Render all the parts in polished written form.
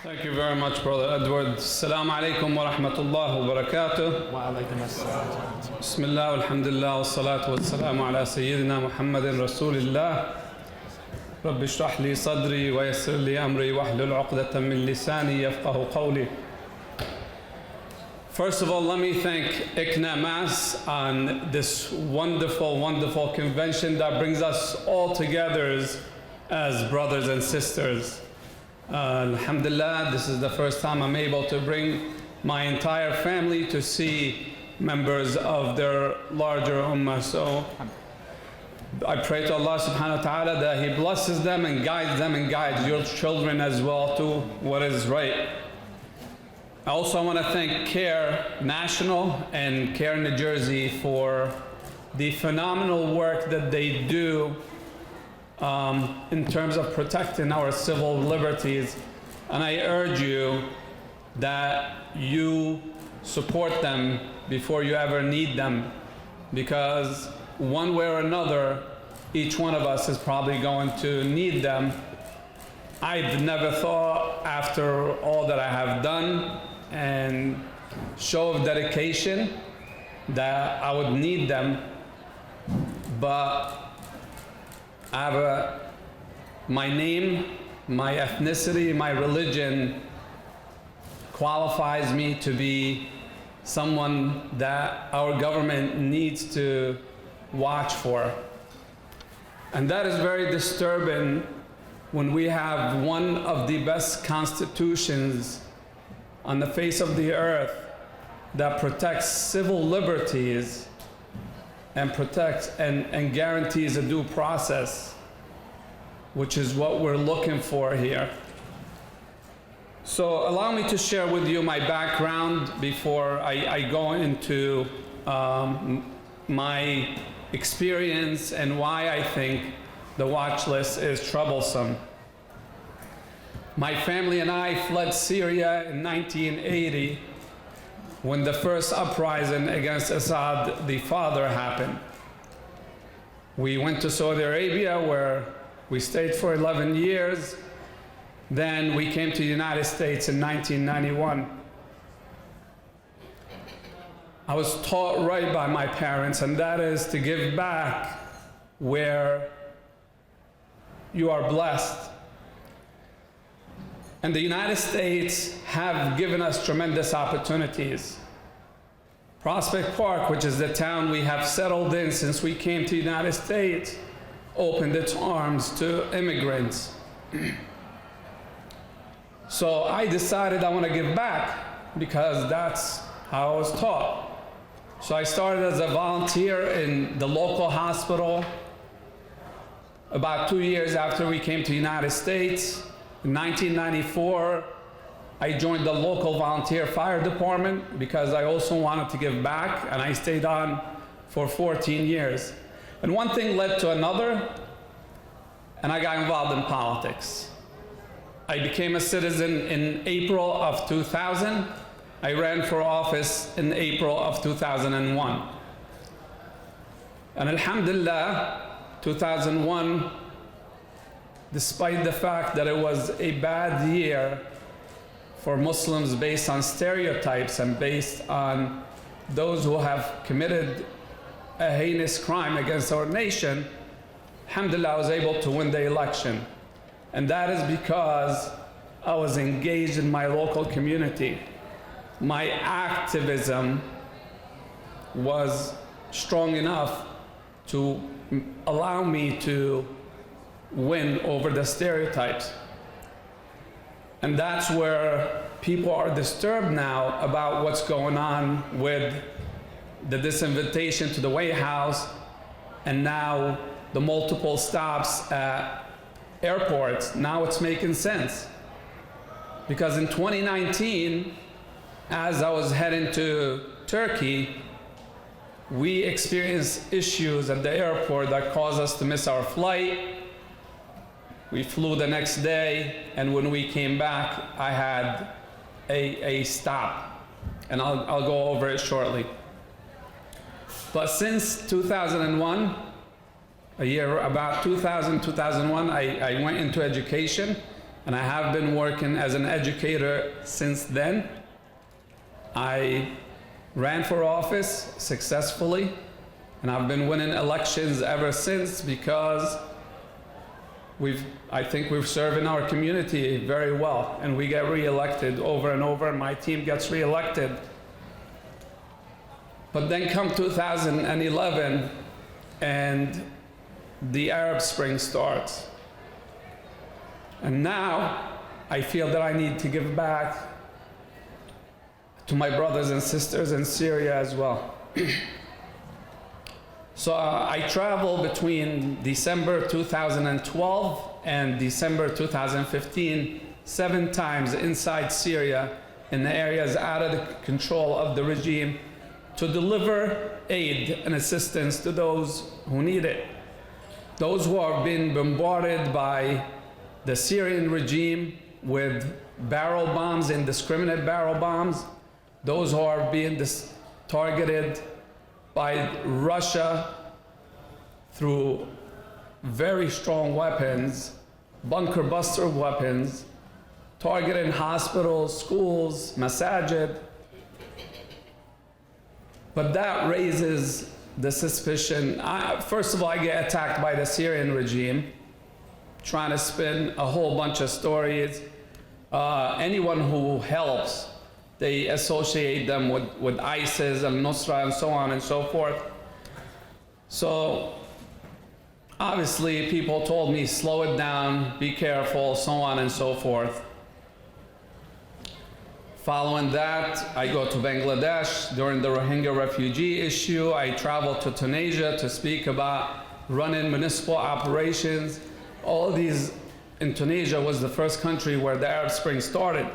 Thank you very much, Brother Edward. Assalamu alaikum wa rahmatullahi wa barakatuh. Wa alaikum assalam. Bismillah, alhamdulillah, wa salatu wa salamu ala Sayyidina Muhammadin Rasulillah. Rabbi shrah li sadri wa yassir li amri wa hlul uqdatan min lisani yafqahu qawli. First of all, let me thank ICNA-MAS on this wonderful, wonderful convention that brings us all together as brothers and sisters. Alhamdulillah, this is the first time I'm able to bring my entire family to see members of their larger ummah. So I pray to Allah subhanahu wa ta'ala that He blesses them and guides your children as well to what is right. I also want to thank CAIR National and CAIR New Jersey for the phenomenal work that they do in terms of protecting our civil liberties. And I urge you that you support them before you ever need them, because one way or another, each one of us is probably going to need them. I've never thought, after all that I have done and show of dedication, that I would need them, but I have my name, my ethnicity, my religion qualifies me to be someone that our government needs to watch for. And that is very disturbing when we have one of the best constitutions on the face of the earth that protects civil liberties and protects and guarantees a due process, which is what we're looking for here. So allow me to share with you my background before I go into my experience and why I think the watch list is troublesome. My family and I fled Syria in 1980 when the first uprising against Assad, the father, happened. We went to Saudi Arabia, where we stayed for 11 years. Then we came to the United States in 1991. I was taught right by my parents, and that is to give back where you are blessed. And the United States have given us tremendous opportunities. Prospect Park, which is the town we have settled in since we came to the United States, opened its arms to immigrants. So I decided I want to give back because that's how I was taught. So I started as a volunteer in the local hospital. About 2 years after we came to the United States, in 1994, I joined the local volunteer fire department because I also wanted to give back, and I stayed on for 14 years. And one thing led to another, and I got involved in politics. I became a citizen in April of 2000. I ran for office in April of 2001. And alhamdulillah, 2001, despite the fact that it was a bad year for Muslims based on stereotypes and based on those who have committed a heinous crime against our nation, alhamdulillah, I was able to win the election. And that is because I was engaged in my local community. My activism was strong enough to allow me to win over the stereotypes. And that's where people are disturbed now about what's going on with the disinvitation to the White House and now the multiple stops at airports. Now it's making sense. Because in 2019, as I was heading to Turkey, we experienced issues at the airport that caused us to miss our flight. We flew the next day, and when we came back, I had a stop, and I'll go over it shortly. But since 2001, a year about 2000, 2001, I went into education and I have been working as an educator since then. I ran for office successfully, and I've been winning elections ever since because I think we've served our community very well, and we get re-elected over and over, and my team gets re-elected. But then come 2011, and the Arab Spring starts. And now I feel that I need to give back to my brothers and sisters in Syria as well. So I traveled between December 2012 and December 2015, 7 times inside Syria in the areas out of the control of the regime to deliver aid and assistance to those who need it. Those who are being bombarded by the Syrian regime with barrel bombs, indiscriminate barrel bombs, those who are being targeted by Russia through very strong weapons, bunker buster weapons, targeting hospitals, schools, masajid. But that raises the suspicion. First of all, I get attacked by the Syrian regime, trying to spin a whole bunch of stories. Anyone who helps, they associate them with ISIS and Nusra and so on and so forth. So obviously people told me, slow it down, be careful, so on and so forth. Following that, I go to Bangladesh during the Rohingya refugee issue. I travel to Tunisia to speak about running municipal operations. All these, in Tunisia was the first country where the Arab Spring started.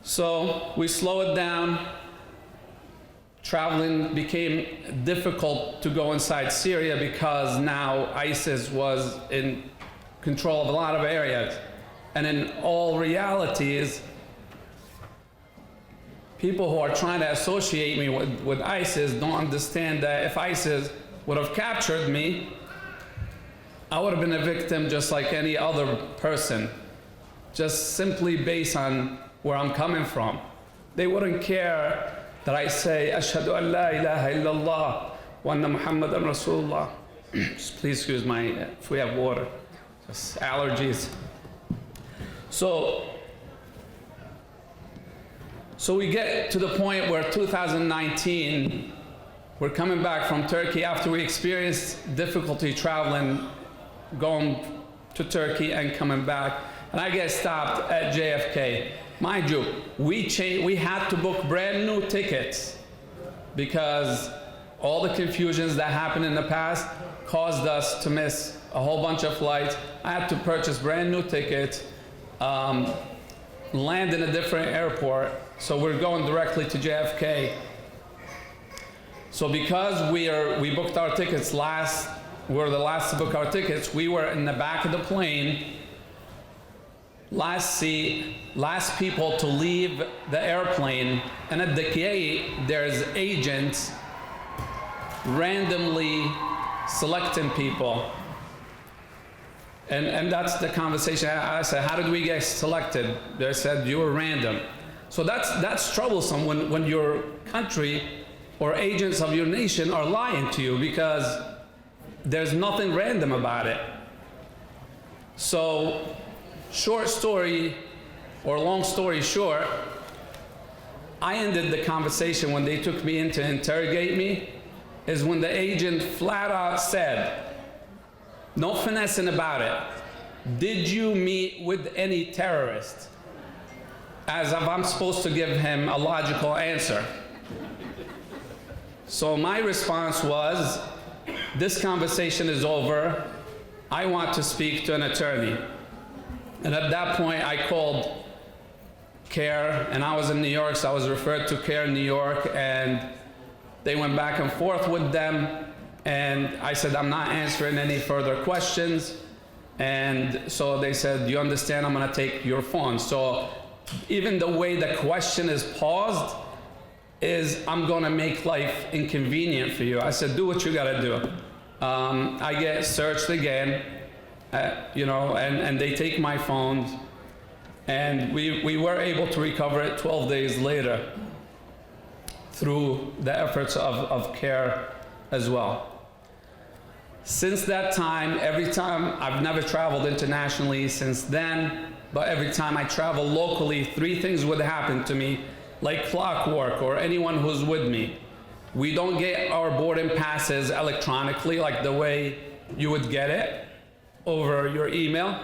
So we slow it down. Traveling became difficult to go inside Syria because now ISIS was in control of a lot of areas. And in all realities, people who are trying to associate me with ISIS don't understand that if ISIS would have captured me, I would have been a victim just like any other person, just simply based on where I'm coming from. They wouldn't care that I say, Ashhadu an la ilaha illallah wa anna Muhammadan Rasulullah. Please excuse my, if we have water, just allergies. So we get to the point where 2019, we're coming back from Turkey after we experienced difficulty traveling, going to Turkey and coming back, and I get stopped at JFK. Mind you, we had to book brand new tickets because all the confusions that happened in the past caused us to miss a whole bunch of flights. I had to purchase brand new tickets, land in a different airport, so we're going directly to JFK. So because we booked our tickets last, we were the last to book our tickets, we were in the back of the plane, last seat, last people to leave the airplane, and at the gate there's agents randomly selecting people. And that's the conversation. I said, how did we get selected? They said, you were random. So that's troublesome when your country or agents of your nation are lying to you because there's nothing random about it. So short story, or long story short, I ended the conversation when they took me in to interrogate me, is when the agent flat out said, no finessing about it, did you meet with any terrorist? As if I'm supposed to give him a logical answer. So my response was, this conversation is over, I want to speak to an attorney. And at that point I called CAIR, and I was in New York, so I was referred to CAIR New York, and they went back and forth with them, and I said, I'm not answering any further questions. And so they said, you understand, I'm gonna take your phone. So even the way the question is paused is, I'm gonna make life inconvenient for you. I said, do what you gotta do. I get searched again, and they take my phones, and we were able to recover it 12 days later through the efforts of CAIR as well. Since that time, every time, I've never traveled internationally since then, but every time I travel locally, three things would happen to me, like clockwork, or anyone who's with me. We don't get our boarding passes electronically like the way you would get it over your email.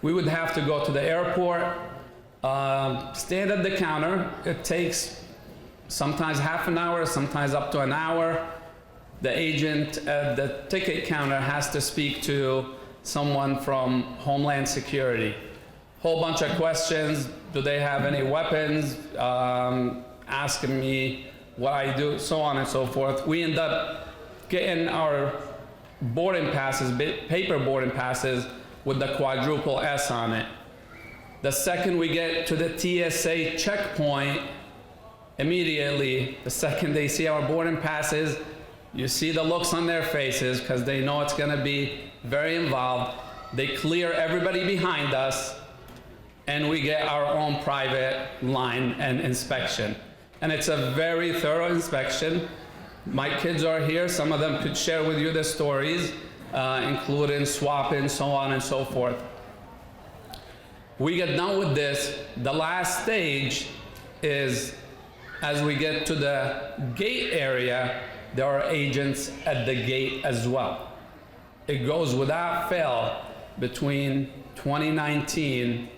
We would have to go to the airport, stand at the counter. It takes sometimes half an hour, sometimes up to an hour. The agent at the ticket counter has to speak to someone from Homeland Security. Whole bunch of questions. Do they have any weapons? Asking me what I do, so on and so forth. We end up getting our boarding passes, paper boarding passes, with the quadruple S on it. The second we get to the TSA checkpoint, immediately, the second they see our boarding passes, you see the looks on their faces because they know it's going to be very involved. They clear everybody behind us, and we get our own private line and inspection. And it's a very thorough inspection. My kids are here. Some of them could share with you the stories, including swapping, so on and so forth. We get done with this. The last stage is, as we get to the gate area, there are agents at the gate as well. It goes without fail between 2019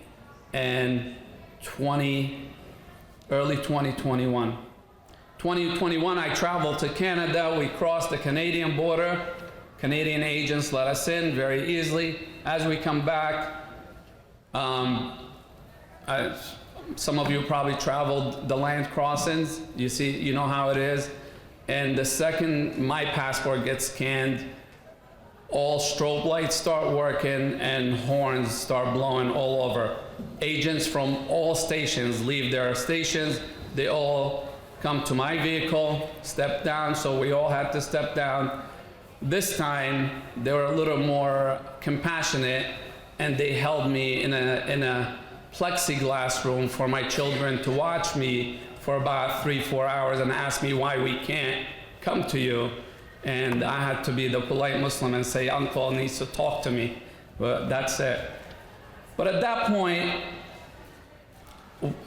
and early 2021. 2021, I traveled to Canada. We crossed the Canadian border. Canadian agents let us in very easily. As we come back, some of you probably traveled the land crossings. You know how it is. And the second my passport gets scanned, all strobe lights start working and horns start blowing all over. Agents from all stations leave their stations. They all come to my vehicle, step down, so we all had to step down. This time, they were a little more compassionate, and they held me in a plexiglass room for my children to watch me for about 3-4 hours and ask me why we can't come to you. And I had to be the polite Muslim and say, Uncle needs to talk to me, but that's it. But at that point,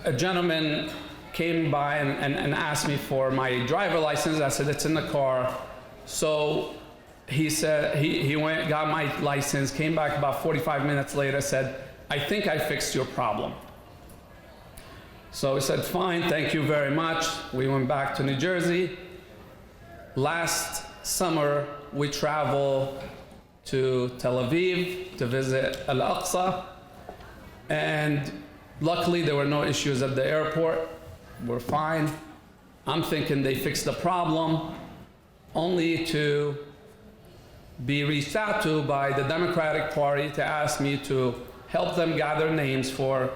a gentleman came by and asked me for my driver license. I said, it's in the car. So he said, he went, got my license, came back about 45 minutes later, said, I think I fixed your problem. So he said, fine, thank you very much. We went back to New Jersey. Last summer, we traveled to Tel Aviv to visit Al-Aqsa. And luckily, there were no issues at the airport. We're fine. I'm thinking they fixed the problem, only to be reached out to by the Democratic Party to ask me to help them gather names for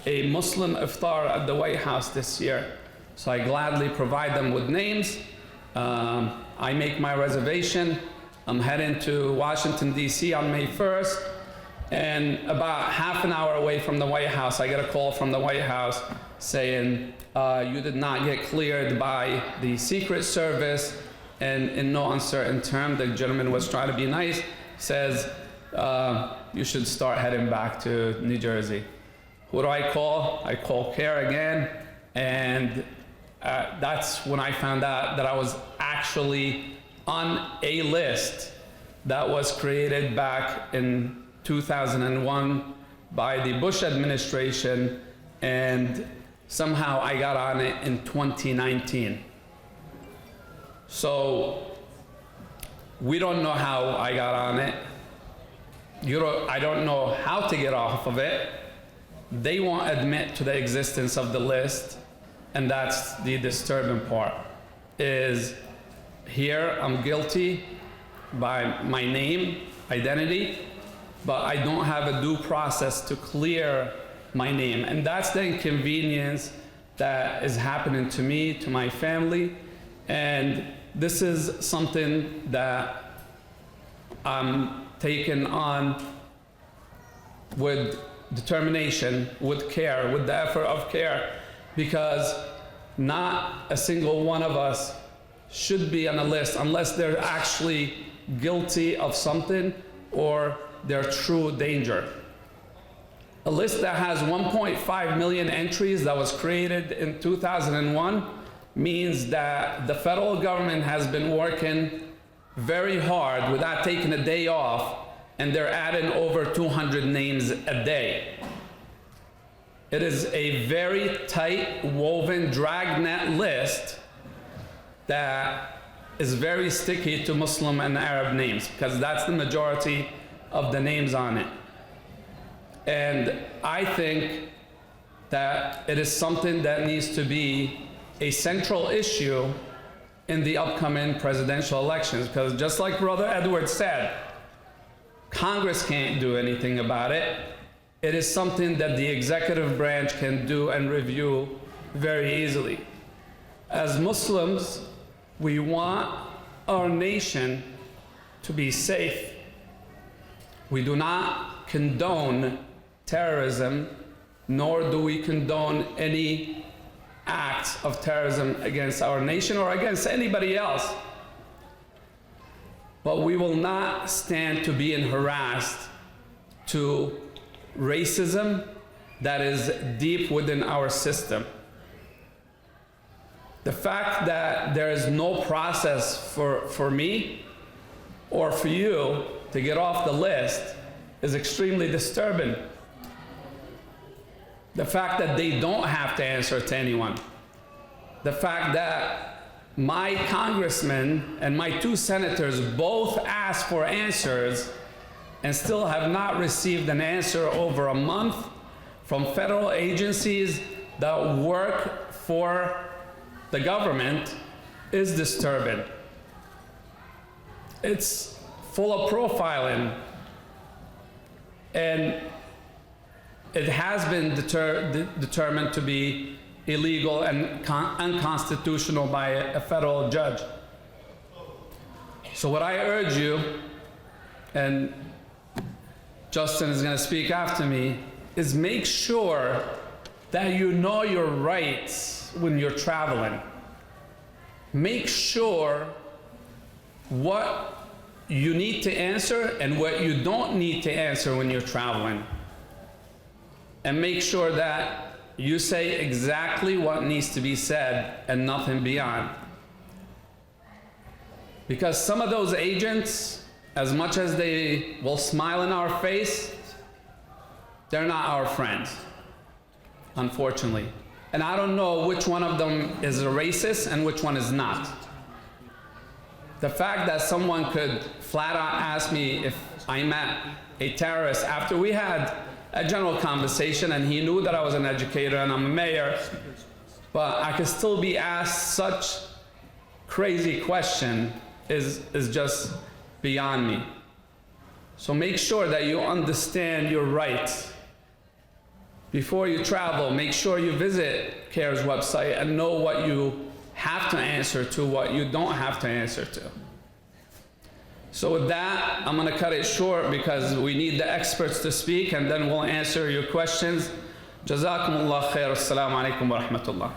a Muslim iftar at the White House this year. So I gladly provide them with names. I make my reservation. I'm heading to Washington, D.C. on May 1st. And about half an hour away from the White House, I get a call from the White House saying, you did not get cleared by the Secret Service. And in no uncertain term, the gentleman was trying to be nice, says, you should start heading back to New Jersey. Who do I call? I call CAIR again, and that's when I found out that I was actually on a list that was created back in 2001 by the Bush administration, and somehow I got on it in 2019. So we don't know how I got on it. I don't know how to get off of it. They won't admit to the existence of the list, and that's the disturbing part. Is here I'm guilty by my name, identity, but I don't have a due process to clear my name. And that's the inconvenience that is happening to me, to my family. And this is something that I'm taking on with determination, with care, with the effort of care, because not a single one of us should be on a list unless they're actually guilty of something or they're true danger. A list that has 1.5 million entries that was created in 2001 means that the federal government has been working very hard without taking a day off, and they're adding over 200 names a day. It is a very tight, woven, dragnet list that is very sticky to Muslim and Arab names, because that's the majority of the names on it. And I think that it is something that needs to be a central issue in the upcoming presidential elections, because just like Brother Edward said, Congress can't do anything about it. It is something that the executive branch can do and review very easily. As Muslims, we want our nation to be safe. We do not condone terrorism, nor do we condone any acts of terrorism against our nation or against anybody else. But we will not stand to being harassed to racism that is deep within our system. The fact that there is no process for me or for you to get off the list is extremely disturbing. The fact that they don't have to answer to anyone. The fact that my congressman and my 2 senators both asked for answers and still have not received an answer over a month from federal agencies that work for the government is disturbing. It's full of profiling, and it has been determined to be illegal and unconstitutional by a federal judge. So what I urge you, and Justin is going to speak after me, is make sure that you know your rights when you're traveling. Make sure what you need to answer and what you don't need to answer when you're traveling. And make sure that you say exactly what needs to be said and nothing beyond. Because some of those agents, as much as they will smile in our face, they're not our friends, unfortunately. And I don't know which one of them is a racist and which one is not. The fact that someone could flat out ask me if I met a terrorist after we had a general conversation and he knew that I was an educator and I'm a mayor, but I could still be asked such crazy question is just beyond me. So make sure that you understand your rights. Before you travel, make sure you visit CAIR's website and know what you have to answer to, what you don't have to answer to. So with that, I'm going to cut it short because we need the experts to speak, and then we'll answer your questions. Jazakumullah khair. Assalamu alaikum wa rahmatullah.